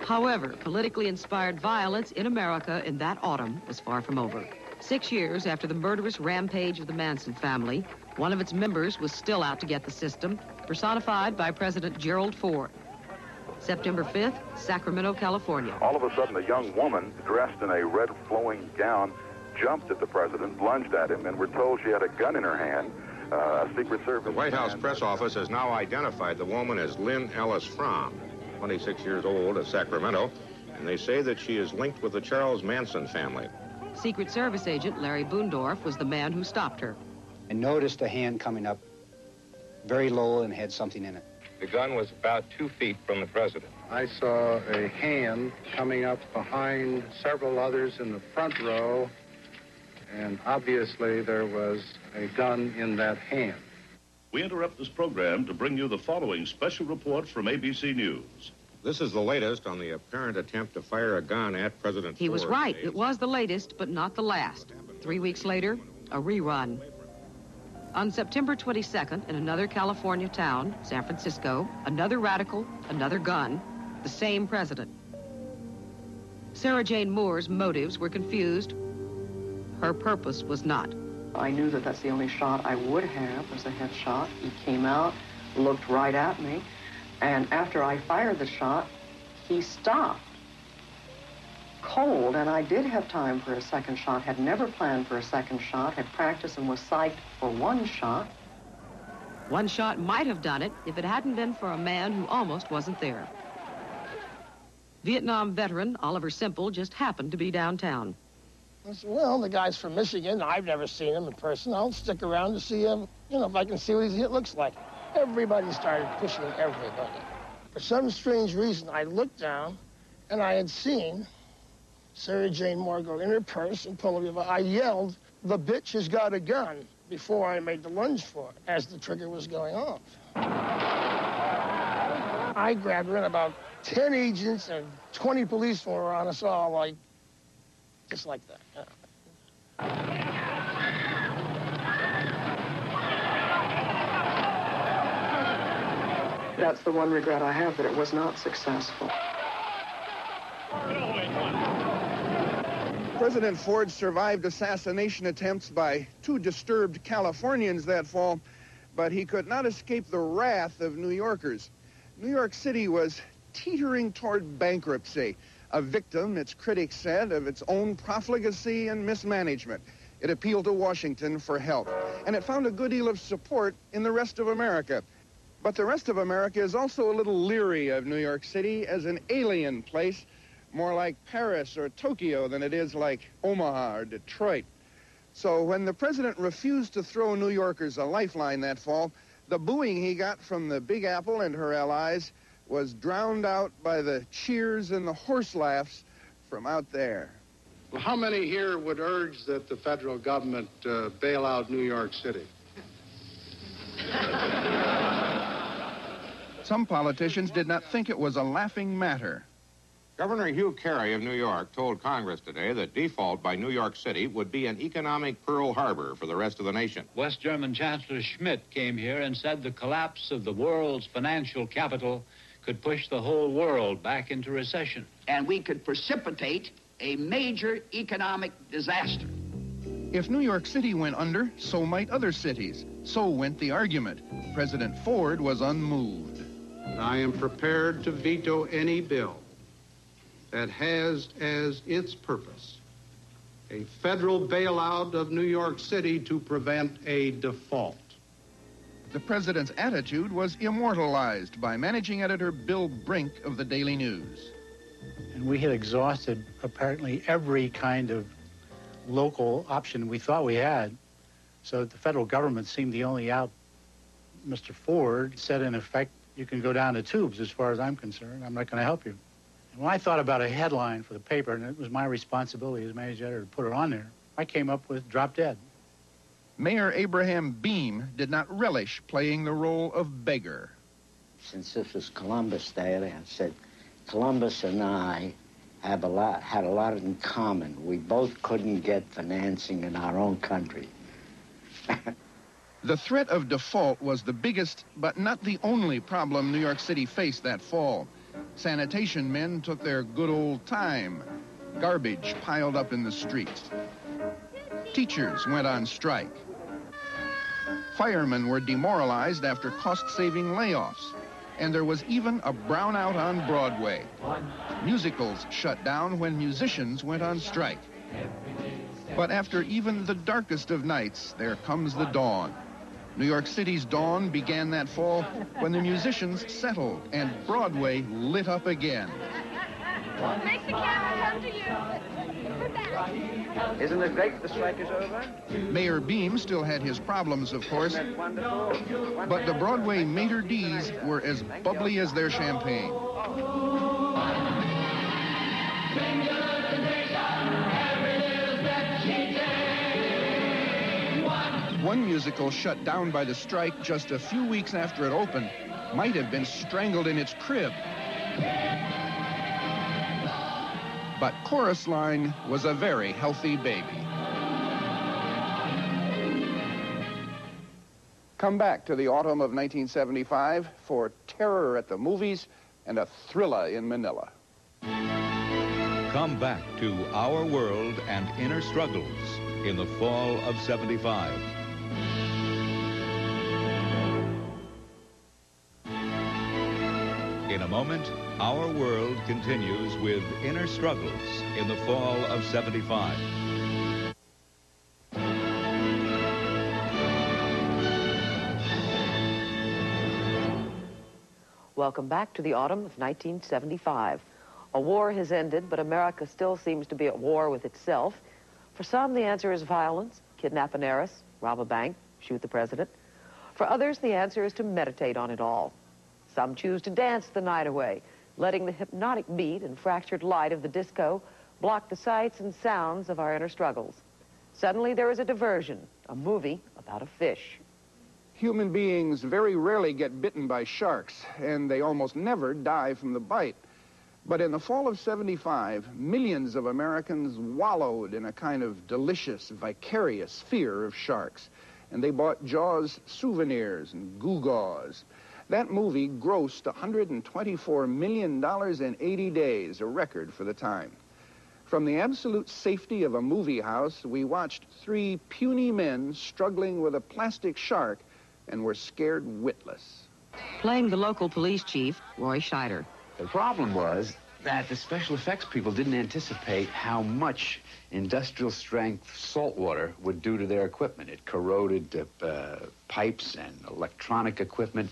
However, politically inspired violence in America in that autumn was far from over. 6 years after the murderous rampage of the Manson family, one of its members was still out to get the system, personified by President Gerald Ford. September 5th, Sacramento, California. All of a sudden, a young woman dressed in a red flowing gown jumped at the president, lunged at him, and we're told she had a gun in her hand. A Secret Service. The White House press office has now identified the woman as Lynn Ellis Fromm, 26 years old, of Sacramento, and they say that she is linked with the Charles Manson family. Secret Service agent Larry Boondorf was the man who stopped her. I noticed a hand coming up very low and had something in it. The gun was about 2 feet from the president. I saw a hand coming up behind several others in the front row, and obviously there was a gun in that hand. We interrupt this program to bring you the following special report from ABC News. This is the latest on the apparent attempt to fire a gun at President Ford. He was right. It was the latest, but not the last. 3 weeks later, a rerun. On September 22nd, in another California town, San Francisco, another radical, another gun, the same president. Sarah Jane Moore's motives were confused. Her purpose was not. I knew that that's the only shot I would have was a headshot. He came out, looked right at me, and after I fired the shot, he stopped. Cold, and I did have time for a second shot, had never planned for a second shot, had practiced and was psyched for one shot. One shot might have done it if it hadn't been for a man who almost wasn't there. Vietnam veteran Oliver Semple just happened to be downtown. I said, well, the guy's from Michigan. I've never seen him in person. I'll stick around to see him, if I can see what he looks like. Everybody started pushing everybody. For some strange reason, I looked down, and I had seen Sarah Jane Moore go in her purse and pull it. I yelled, "The bitch has got a gun," before I made the lunge for it, as the trigger was going off. I grabbed her, and about 10 agents and 20 policemen were on us all, just like that. That's the one regret I have, that it was not successful. President Ford survived assassination attempts by 2 disturbed Californians that fall, but he could not escape the wrath of New Yorkers. New York City was teetering toward bankruptcy, a victim, its critics said, of its own profligacy and mismanagement. It appealed to Washington for help, and it found a good deal of support in the rest of America. But the rest of America is also a little leery of New York City as an alien place, more like Paris or Tokyo than it is like Omaha or Detroit. So when the president refused to throw New Yorkers a lifeline that fall, the booing he got from the Big Apple and her allies was drowned out by the cheers and the horse laughs from out there. Well, how many here would urge that the federal government bail out New York City? Some politicians did not think it was a laughing matter. Governor Hugh Carey of New York told Congress today that default by New York City would be an economic Pearl Harbor for the rest of the nation. West German Chancellor Schmidt came here and said the collapse of the world's financial capital could push the whole world back into recession. And we could precipitate a major economic disaster. If New York City went under, so might other cities. So went the argument. President Ford was unmoved. I am prepared to veto any bill that has as its purpose a federal bailout of New York City to prevent a default. The president's attitude was immortalized by managing editor Bill Brink of the Daily News. And we had exhausted apparently every kind of local option we thought we had. So the federal government seemed the only out. Mr. Ford said, in effect, you can go down the tubes as far as I'm concerned. I'm not going to help you. And when I thought about a headline for the paper, and it was my responsibility as managing editor to put it on there, I came up with "Drop Dead." Mayor Abraham Beame did not relish playing the role of beggar. Since this was Columbus Day, I said, Columbus and I had a lot in common. We both couldn't get financing in our own country. The threat of default was the biggest, but not the only problem New York City faced that fall. Sanitation men took their good old time. Garbage piled up in the streets. Teachers went on strike. Firemen were demoralized after cost-saving layoffs. And there was even a brownout on Broadway. Musicals shut down when musicians went on strike. But after even the darkest of nights, there comes the dawn. New York City's dawn began that fall when the musicians settled and Broadway lit up again. Make the camera come to you. Isn't it great the strike is over? Mayor Beam still had his problems, of course, but the Broadway maitre d's were as bubbly as their champagne. One musical shut down by the strike just a few weeks after it opened might have been strangled in its crib. But Chorus Line was a very healthy baby. Come back to the autumn of 1975 for terror at the movies and a thriller in Manila. Come back to Our World and Inner Struggles in the fall of '75. In a moment, Our World continues with Inner Struggles in the fall of '75. Welcome back to the autumn of 1975. A war has ended, but America still seems to be at war with itself. For some, the answer is violence, kidnap an heiress, rob a bank, shoot the president. For others, the answer is to meditate on it all. Some choose to dance the night away, letting the hypnotic beat and fractured light of the disco block the sights and sounds of our inner struggles. Suddenly, there is a diversion, a movie about a fish. Human beings very rarely get bitten by sharks, and they almost never die from the bite. But in the fall of '75, millions of Americans wallowed in a kind of delicious, vicarious fear of sharks. And they bought Jaws souvenirs and gewgaws. That movie grossed $124 million in 80 days, a record for the time. From the absolute safety of a movie house, we watched three puny men struggling with a plastic shark and were scared witless. Playing the local police chief, Roy Scheider. The problem was that the special effects people didn't anticipate how much industrial strength salt water would do to their equipment. It corroded pipes and electronic equipment.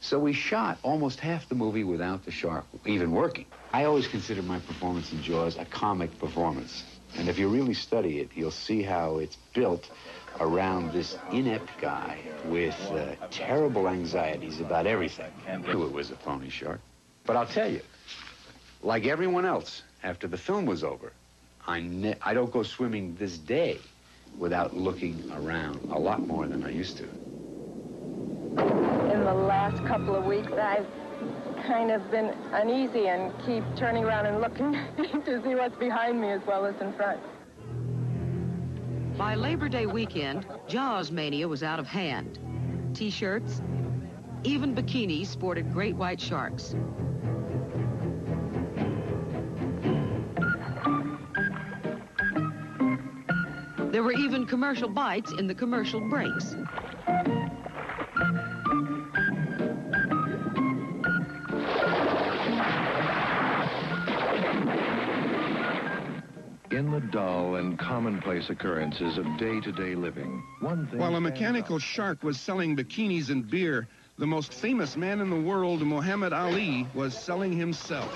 So we shot almost half the movie without the shark even working. I always consider my performance in Jaws a comic performance. And if you really study it, you'll see how it's built around this inept guy with terrible anxieties about everything. I knew it was a phony shark. But I'll tell you, like everyone else, after the film was over, I don't go swimming this day without looking around a lot more than I used to. In the last couple of weeks, I've kind of been uneasy and keep turning around and looking to see what's behind me as well as in front. By Labor Day weekend, Jaws mania was out of hand. T-shirts, even bikinis sported great white sharks. There were even commercial bites in the commercial breaks. In the dull and commonplace occurrences of day-to-day living, one thing... While a mechanical shark was selling bikinis and beer, the most famous man in the world, Muhammad Ali, was selling himself.